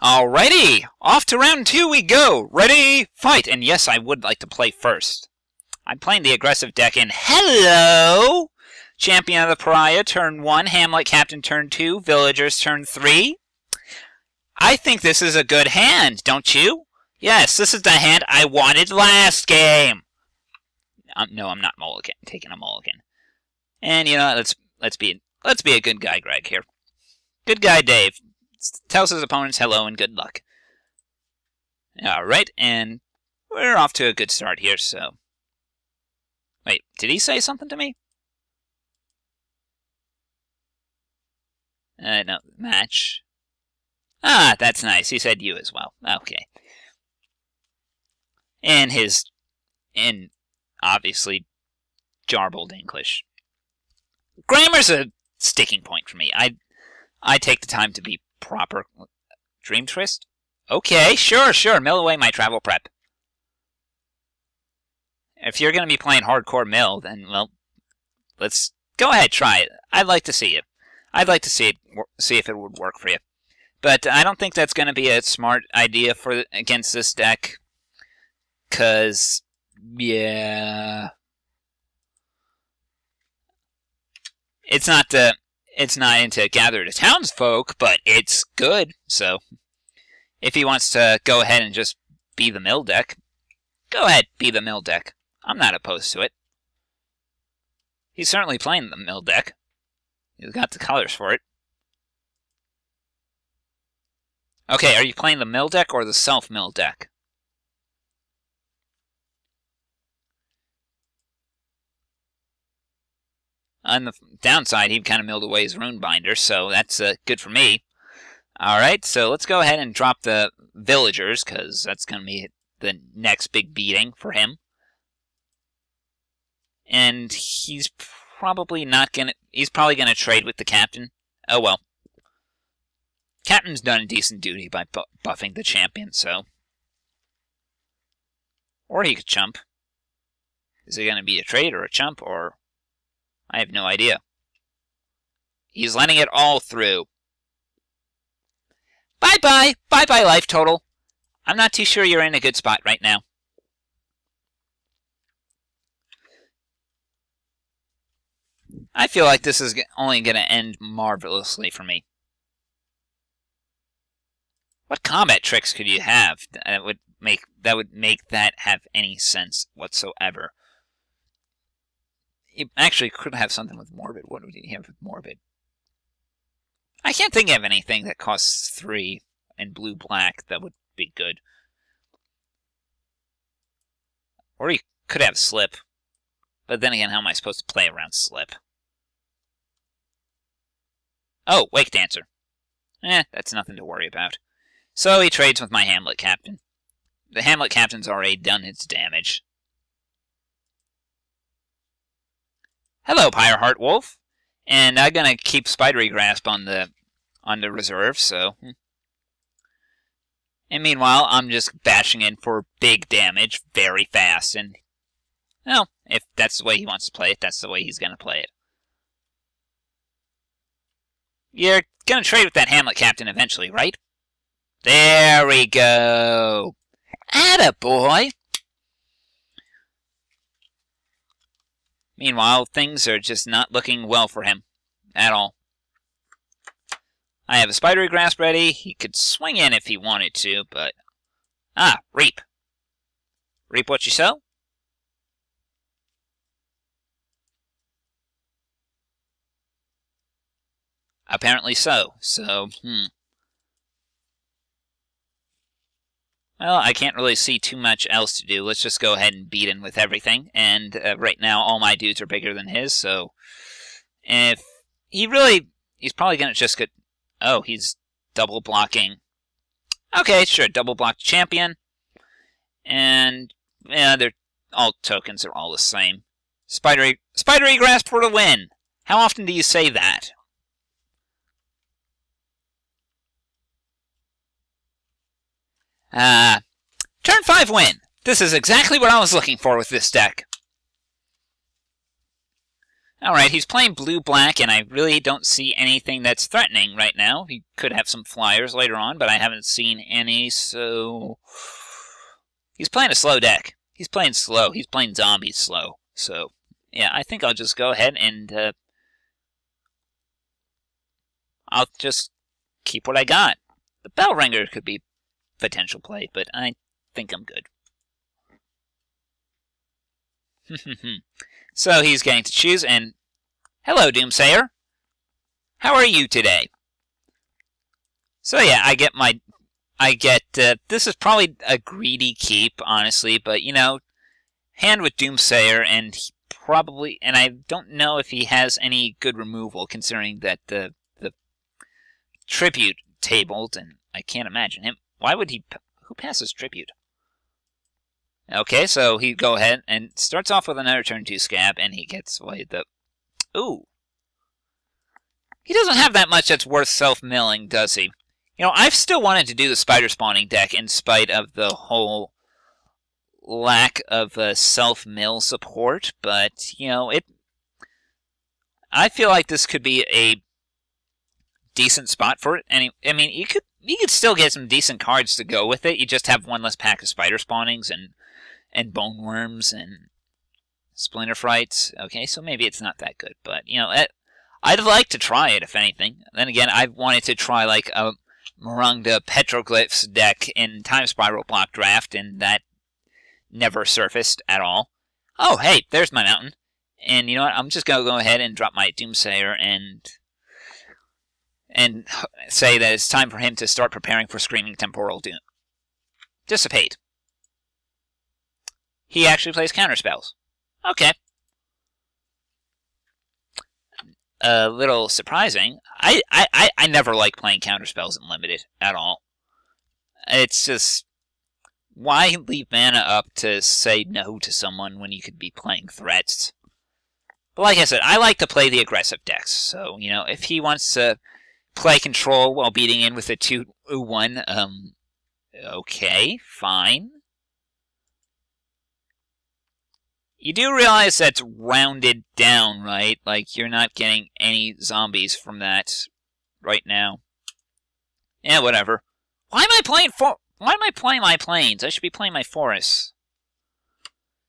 Alrighty, off to round 2 we go. Ready, fight! And yes, I would like to play first. I'm playing the aggressive deck in Hello! Champion of the Pariah, turn 1. Hamlet Captain, turn 2. Villagers, turn 3. I think this is a good hand, don't you? Yes, this is the hand I wanted last game. No, I'm not mulligan. I'm taking a mulligan. And you know, let's be a good guy, Greg here. Good guy, Dave. Tells his opponents hello and good luck. Alright, and we're off to a good start here, so... Wait, did he say something to me? No, match. Ah, that's nice. He said you as well. Okay. And obviously, jarbled English. Grammar's a sticking point for me. I take the time to be proper. Dream Twist? Okay, sure. Mill away my travel prep. If you're going to be playing hardcore mill, then, well, let's go ahead, try it. I'd like to see it. I'd like to see if it would work for you. But I don't think that's going to be a smart idea against this deck. Because, yeah... It's not into Gather the Townsfolk, but it's good. So, if he wants to go ahead and just be the mill deck, go ahead, be the mill deck. I'm not opposed to it. He's certainly playing the mill deck. He's got the colors for it. Okay, are you playing the mill deck or the self-mill deck? On the downside, he kind of milled away his Runebinder, so that's good for me. Alright, so let's go ahead and drop the Villagers, because that's going to be the next big beating for him. And he's probably not going to... He's probably going to trade with the Captain. Oh well. Captain's done a decent duty by buffing the champion, so... Or he could chump. Is it going to be a trade or a chump, or... I have no idea. He's letting it all through. Bye-bye! Bye-bye, life total. I'm not too sure you're in a good spot right now. I feel like this is only going to end marvelously for me. What combat tricks could you have that would make that have any sense whatsoever? You actually could have something with Morbid. What would you have with Morbid? I can't think of anything that costs 3 and blue-black that would be good. Or you could have Slip. But then again, how am I supposed to play around Slip? Oh, Wake Dancer. That's nothing to worry about. So he trades with my Hamlet Captain. The Hamlet Captain's already done its damage. Hello, Pyreheart Wolf. And I'm gonna keep Spidery Grasp on the reserve, so... And meanwhile, I'm just bashing in for big damage very fast, and... Well, if that's the way he wants to play it, that's the way he's gonna play it. You're gonna trade with that Hamlet Captain eventually, right? There we go! Attaboy! Meanwhile, things are just not looking well for him. At all. I have a Spidery Grasp ready. He could swing in if he wanted to, but... Ah, Reap. Reap what you sow? Apparently so. So, Well, I can't really see too much else to do. Let's just go ahead and beat in with everything. And right now, all my dudes are bigger than his, so... If he really... He's probably going to just get... Oh, he's double blocking. Okay, sure, double block champion. And, yeah, they're... All tokens are all the same. Spidery Grasp for the win! How often do you say that? Turn 5 win! This is exactly what I was looking for with this deck. Alright, he's playing blue-black, and I really don't see anything that's threatening right now. He could have some flyers later on, but I haven't seen any, so... He's playing a slow deck. He's playing slow. He's playing zombies slow. So, yeah, I think I'll just go ahead and... I'll just keep what I got. The Bell Ringer could be potential play, but I think I'm good. So he's getting to choose, and hello, Doomsayer. How are you today? So yeah, this is probably a greedy keep, honestly, but you know, hand with Doomsayer, and he probably, and I don't know if he has any good removal, considering that the tribute tabled, and I can't imagine him. Why would he? Who passes tribute? Okay, so he go ahead and starts off with another turn 2 scab, and he gets away the... Ooh. He doesn't have that much that's worth self-milling, does he? You know, I've still wanted to do the spider spawning deck in spite of the whole lack of self-mill support, but, you know, I feel like this could be a decent spot for it. And I mean, you could still get some decent cards to go with it. You just have one less pack of spider spawnings and bone worms and splinter frights. Okay, so maybe it's not that good, but you know, I'd like to try it if anything. Then again, I wanted to try like a Marangda Petroglyphs deck in Time Spiral block draft, and that never surfaced at all. Oh, hey, there's my mountain. And you know what? I'm just gonna go ahead and drop my Doomsayer and say that it's time for him to start preparing for Screaming Temporal Doom. Dissipate. He actually plays counterspells. Okay. A little surprising. I never like playing counterspells in Limited at all. It's just, why leave mana up to say no to someone when you could be playing threats? But like I said, I like to play the aggressive decks. So, you know, if he wants to play control while beating in with a 2-1, okay, fine. You do realize that's rounded down, right? Like, you're not getting any zombies from that right now. Yeah, whatever. Why am I playing my plains? I should be playing my forests.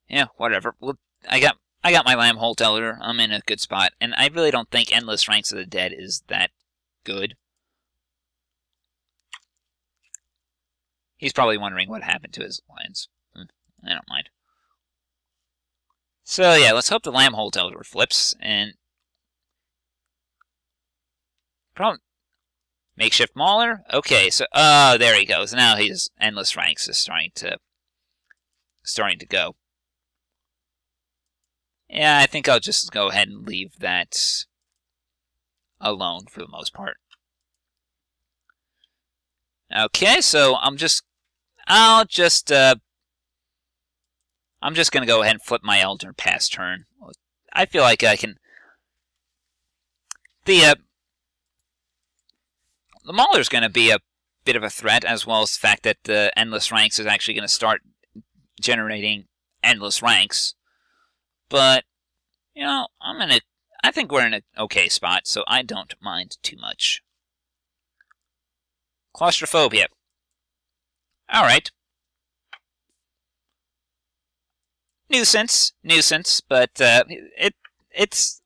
Yeah, whatever. Well, I got my Lambholt Elder. I'm in a good spot, and I really don't think Endless Ranks of the Dead is that good. He's probably wondering what happened to his lines. I don't mind. So yeah, let's hope the Lambholt Elder flips, and... Makeshift Mauler? Okay, so... Oh, there he goes. Now his Endless Ranks is starting to go. Yeah, I think I'll just go ahead and leave that alone for the most part. Okay, so I'm just going to go ahead and flip my Elder past turn. I feel like I can... The Mauler's going to be a bit of a threat, as well as the fact that the Endless Ranks is actually going to start generating Endless Ranks. But, you know, I think we're in an okay spot, so I don't mind too much. Claustrophobia. Alright. Nuisance, but it's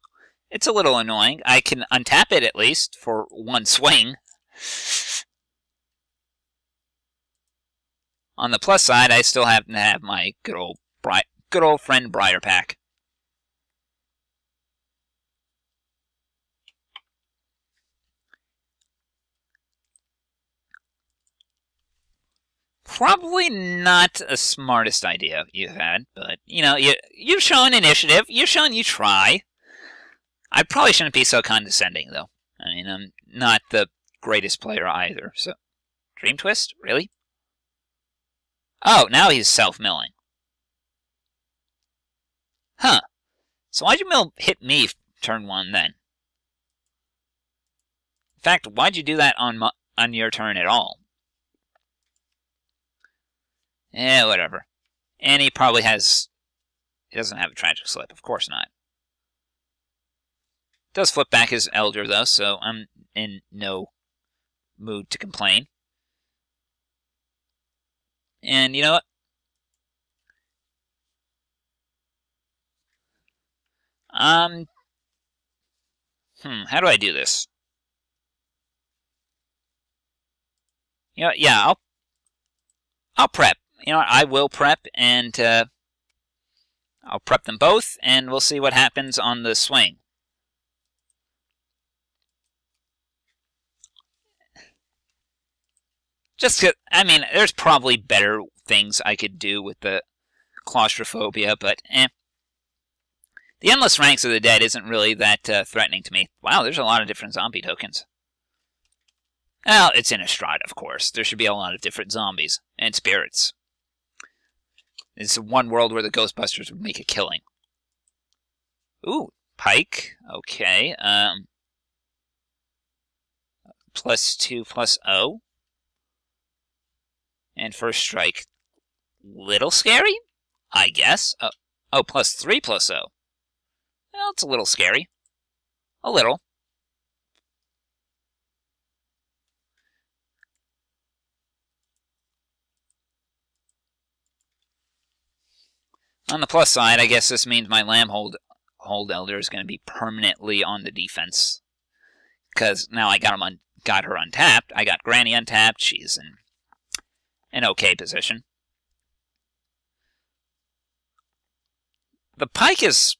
a little annoying. I can untap it at least for one swing. On the plus side, I still happen to have my good old friend Briar Pack. Probably not the smartest idea you've had, but, you know, you've shown initiative. You've shown you try. I probably shouldn't be so condescending, though. I mean, I'm not the greatest player either, so... Dream Twist? Really? Oh, now he's self-milling. Huh. So why'd you hit me turn 1, then? In fact, why'd you do that on your turn at all? Eh, whatever. And he probably has... He doesn't have a Tragic Slip. Of course not. Does flip back his Elder, though, so I'm in no mood to complain. And you know what? How do I do this? You know what? Yeah, I'll prep. You know what? I will prep, and I'll prep them both, and we'll see what happens on the swing. I mean, there's probably better things I could do with the claustrophobia, but The Endless Ranks of the Dead isn't really that threatening to me. Wow, there's a lot of different zombie tokens. Well, it's Innistrad, of course. There should be a lot of different zombies and spirits. It's one world where the Ghostbusters would make a killing. Ooh, Pike. Okay. +2/+0. And first strike. Little scary? I guess. Oh, +3/+0. Well, it's a little scary. A little. On the plus side, I guess this means my Lambhold Elder is going to be permanently on the defense. Because now I got her untapped. I got Granny untapped. She's in an okay position. The Pike is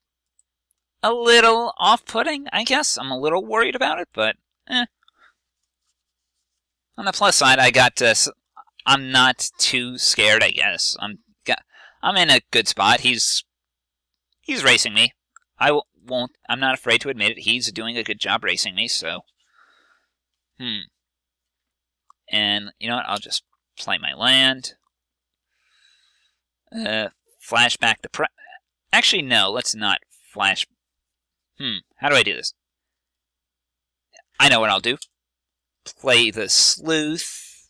a little off-putting, I guess. I'm a little worried about it, but On the plus side, I'm not too scared, I guess. I'm in a good spot. He's racing me. I'm not afraid to admit it. He's doing a good job racing me, so. And you know what? I'll just play my land. Flashback the Actually, no, let's not flash. How do I do this? I know what I'll do. Play the Sleuth.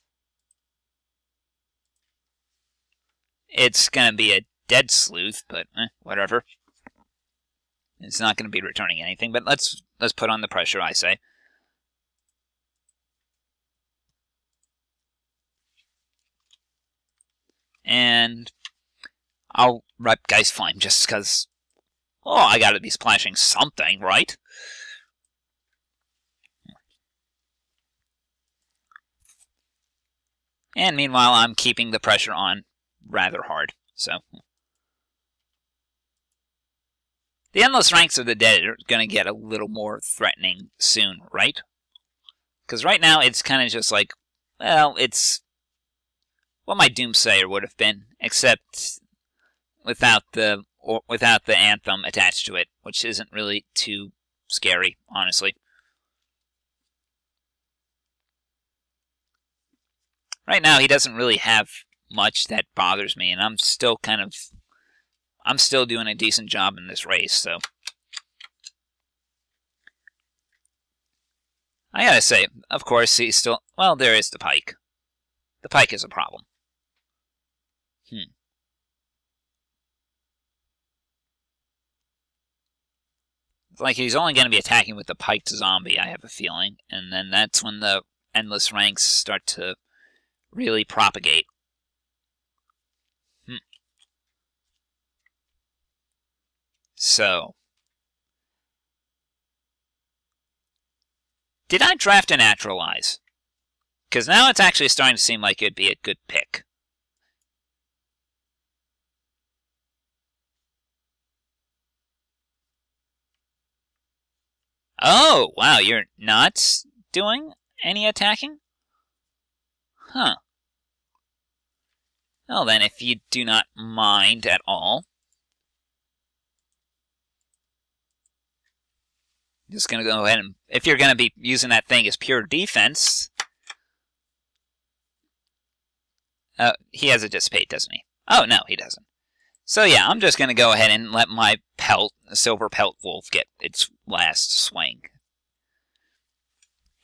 It's going to be a dead Sleuth, but whatever. It's not going to be returning anything, but let's put on the pressure, I say. And I'll rep Geist Flame just because, I gotta be splashing something, right? And meanwhile, I'm keeping the pressure on rather hard, so. The Endless Ranks of the Dead are gonna get a little more threatening soon, right? Because right now, it's kind of just like, well, it's what my Doomsayer would have been, except without the anthem attached to it, which isn't really too scary, honestly. Right now, he doesn't really have much that bothers me, and I'm still doing a decent job in this race, so. I gotta say, of course, he's still, well, there is the Pike. The Pike is a problem. It's like he's only going to be attacking with the Piked Zombie, I have a feeling. And then that's when the Endless Ranks start to really propagate. So. Did I draft a Naturalize? Because now it's actually starting to seem like it'd be a good pick. Oh, wow, you're not doing any attacking? Huh. Well then, if you do not mind at all. Just gonna go ahead and, if you're gonna be using that thing as pure defense. He has a Dissipate, doesn't he? Oh, no, he doesn't. So yeah, I'm just gonna go ahead and let my Silver Pelt Wolf get its last swing.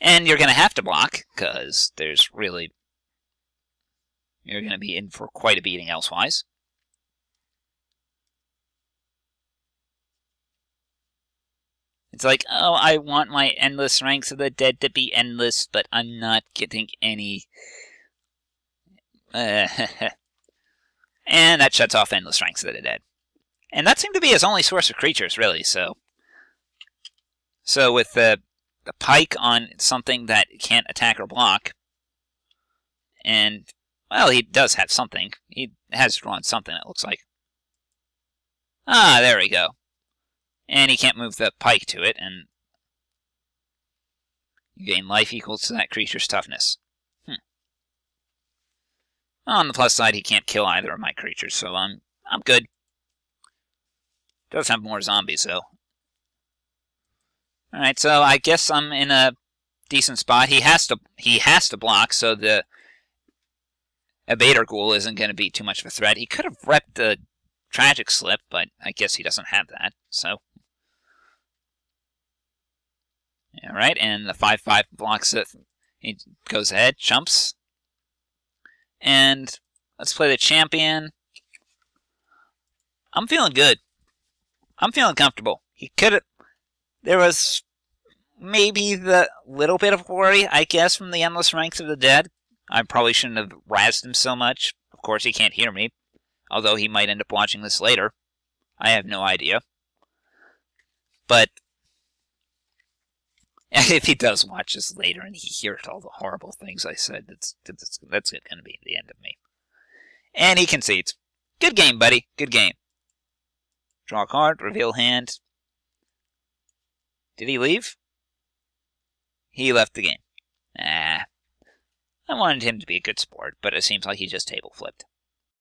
And you're gonna have to block, because you're gonna be in for quite a beating elsewise. It's like, oh, I want my endless ranks of the dead to be endless, but I'm not getting any. And that shuts off endless ranks of the dead. And that seemed to be his only source of creatures, really, so with the pike on something that can't attack or block, and, well, he does have something. He has drawn something, it looks like. Ah, there we go. And he can't move the pike to it, and you gain life equal to that creature's toughness. On the plus side, he can't kill either of my creatures, so I'm good. Does have more zombies, though. Alright, so I guess I'm in a decent spot. He has to block, so the Evader Ghoul isn't going to be too much of a threat. He could have repped the Tragic Slip, but I guess he doesn't have that, so. Alright, and the 5/5 blocks it. He goes ahead, jumps. And let's play the champion. I'm feeling good. I'm feeling comfortable. He could have... There was maybe the little bit of worry, I guess, from the Endless Ranks of the Dead. I probably shouldn't have razzed him so much. Of course, he can't hear me. Although he might end up watching this later. I have no idea. But if he does watch this later and he hears all the horrible things I said, that's going to be the end of me. And he concedes. Good game, buddy. Good game. Draw a card, reveal hand. Did he leave? He left the game. I wanted him to be a good sport, but it seems like he just table flipped.